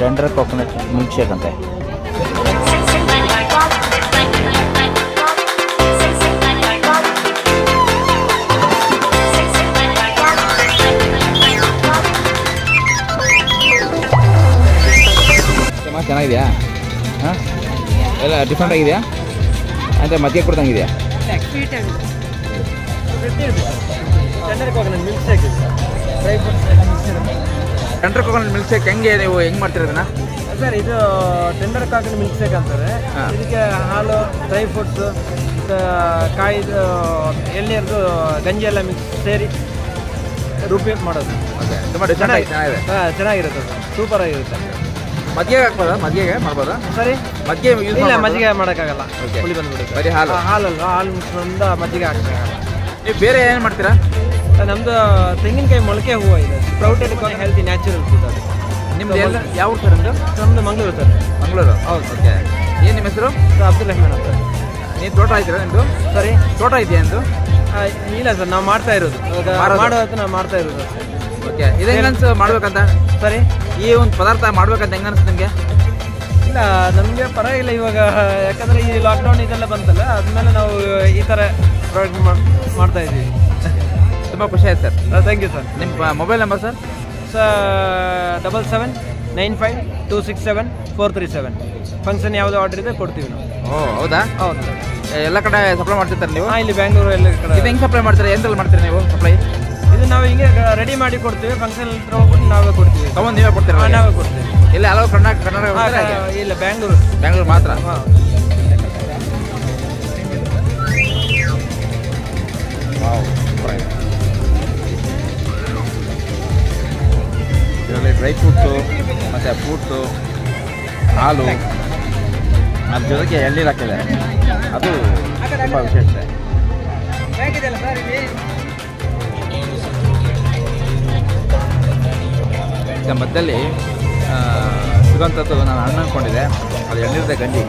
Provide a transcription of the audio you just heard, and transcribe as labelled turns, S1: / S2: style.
S1: Tender coconut milk shake ಅಂತೆ. ಚೆನ್ನಾಗಿದೆಯಾ? ಹಾಂ, ಎಲ್ಲ ಡಿಫ್ರೆಂಟ್ ಆಗಿದೆಯಾ ಅಂದರೆ ಮಧ್ಯೆ ಕೊಡ್ದಂಗಿದೆಯಾ?
S2: Tender coconut milk shake dry fruits
S1: tender coconut milk shake ಹೆಂಗೆ ನೀವು ಹೆಂಗೆ ಮಾಡ್ತೀರ ಅದನ್ನು?
S2: ಸರ್ ಇದು ಟೆಂಡರ್ ಕೋಕೋನಟ್ ಮಿಲ್ಕ್ ಶೇಕ್ ಅಂತಾರೆ. ಇದಕ್ಕೆ ಹಾಲು, ಡ್ರೈ ಫ್ರೂಟ್ಸು, ಕಾಯಿದು, ಎಳ್ನೀರ್ದು ಗಂಜಿ ಎಲ್ಲ ಮಿಕ್ಸ್ ಸೇರಿ ರುಬ್ಬಿ ಮಾಡೋದು.
S1: ಓಕೆ, ತುಂಬ ಚೆನ್ನಾಗಿದೆ.
S2: ಚೆನ್ನಾಗಿರುತ್ತೆ ಸರ್, ಸೂಪರ್ ಆಗಿರುತ್ತೆ.
S1: ಮಜ್ಜಿಗೆ ಹಾಕ್ಬೋದಾ? ಮಜ್ಜಿಗೆ ಮಾಡ್ಬೋದಾ?
S2: ಸರಿ,
S1: ಮಜ್ಜಿಗೆ ಯೂಸ್
S2: ಇಲ್ಲ ಮಜ್ಜಿಗೆ ಮಾಡೋಕ್ಕಾಗಲ್ಲ,
S1: ಓಕೆ,
S2: ಹುಳಿ ಬಂದ್ಬಿಡುತ್ತೆ.
S1: ಬರೀ ಹಾಲು
S2: ಹಾಲಲ್ಲ, ಹಾಲು ಮಿಕ್ಸ್ನಿಂದ ಮಜ್ಜಿಗೆ ಹಾಕ್ಬೇಕಾಗಲ್ಲ.
S1: ನೀವು ಬೇರೆ ಏನು ಮಾಡ್ತೀರಾ?
S2: ನಮ್ಮದು ತೆಂಗಿನಕಾಯಿ ಮೊಳಕೆ ಹೂವು ಇದೆ, ಸ್ಪ್ರೌಟೆಡ್ ಹೆಲ್ತಿ ನ್ಯಾಚುರಲ್ ಫುಡ್ ಅದು.
S1: ನಿಮ್ದು ಎಲ್ಲ ಯಾವ ಊರು ಸರ್? ನಿಮ್ಮದು?
S2: ನಮ್ಮದು ಮಂಗಳೂರು ಸರ್.
S1: ಮಂಗಳೂರು,
S2: ಹೌದು.
S1: ಓಕೆ. ಏನು ನಿಮ್ಮ ಹೆಸರು?
S2: ಅಬ್ದುಲ್ ರೆಹಮಾನ್ ಅಂತ.
S1: ನೀವು ತೋಟ ಆಯ್ತೀರಾ ನಿಮ್ಮದು?
S2: ಸರಿ,
S1: ತೋಟ ಇದೆಯಾ ನಿಮ್ಮದು?
S2: ಇಲ್ಲ ಸರ್, ನಾವು ಮಾಡ್ತಾ ಇರೋದು ಮಾಡೋ ಹೊತ್ತು ನಾವು ಮಾಡ್ತಾ ಇರೋದು.
S1: ಓಕೆ, ಇದು ಹೆಂಗೆ ಅನ್ಸು ಮಾಡ್ಬೇಕಂತ?
S2: ಸರಿ,
S1: ಈ ಒಂದು ಪದಾರ್ಥ ಮಾಡ್ಬೇಕಂತ ಹೆಂಗೆ ಅನಿಸ್ತು ನಿಮಗೆ?
S2: ಇಲ್ಲ ನಮಗೆ ಪರವಾಗಿಲ್ಲ ಇವಾಗ, ಯಾಕಂದರೆ ಈ ಲಾಕ್ಡೌನ್ ಇದೆಲ್ಲ ಬಂತಲ್ಲ, ಆದಮೇಲೆ ನಾವು ಈ ಥರ ಪ್ರಾಡಕ್ಟ್ ಮಾಡ್ತಾ ಇದ್ದೀವಿ.
S1: ತುಂಬ ಖುಷಿ ಆಯ್ತು ಸರ್.
S2: Thank you sir.
S1: ನಿಮ್ಮ ಮೊಬೈಲ್ ನಂಬರ್ ಸರ್?
S2: 7795267437. ಫಂಕ್ಷನ್ ಯಾವುದೋ ಆರ್ಡರ್ ಇದೆ ಕೊಡ್ತೀವಿ ನಾವು.
S1: ಓ ಹೌದಾ?
S2: ಹೌದು,
S1: ಎಲ್ಲ ಕಡೆ ಸಪ್ಲೈ ಮಾಡ್ತಿರ್ತಾರೆ ನೀವು?
S2: ಹಾಂ, ಇಲ್ಲಿ ಬ್ಯಾಂಗ್ಳೂರು ಎಲ್ಲ ಕಡೆ.
S1: ಇದು ಹೆಂಗೆ ಸಪ್ಲೈ ಮಾಡ್ತೀರಾ? ಎಂತೆಲ್ಲ ಮಾಡ್ತೀರಾ ನೀವು ಸಪ್ಲೈ?
S2: ಇದು ನಾವು ಹಿಂಗೆ ರೆಡಿ ಮಾಡಿ ಕೊಡ್ತೀವಿ, ಫಂಕ್ಷನ್ ತೊಗೊಂಡ್ಬಿಟ್ಟು ನಾವೇ ಕೊಡ್ತೀವಿ.
S1: ತೊಗೊಂಡು ನೀವೇ ಕೊಡ್ತೀರಾ?
S2: ನಾವೇ ಕೊಡ್ತೀವಿ.
S1: ಇಲ್ಲ ಹಲವು ಕರ್ನಾಟಕ
S2: ಇಲ್ಲ, ಬ್ಯಾಂಗ್ಳೂರು.
S1: ಬ್ಯಾಂಗ್ಳೂರು ಮಾತ್ರ?
S2: ಹಾಂ.
S1: ಇದರಲ್ಲಿ ಡ್ರೈ ಫ್ರೂಟ್ಸು ಮತ್ತು ಫ್ರೂಟ್ಸು, ಹಾಲು, ಅದ್ರ ಜೊತೆಗೆ ಎಳ್ನೀರು ಹಾಕಿದೆ, ಅದು ತುಂಬ ವಿಶೇಷ. ಈಗ ಮಧ್ಯದಲ್ಲಿ ಸಿಗೋಂಥದ್ದು ನಾನು ಹಣ್ಣು ಅಂದ್ಕೊಂಡಿದ್ದೆ, ಅದು ಎಳ್ನೀರದ ಗಂಜಿ.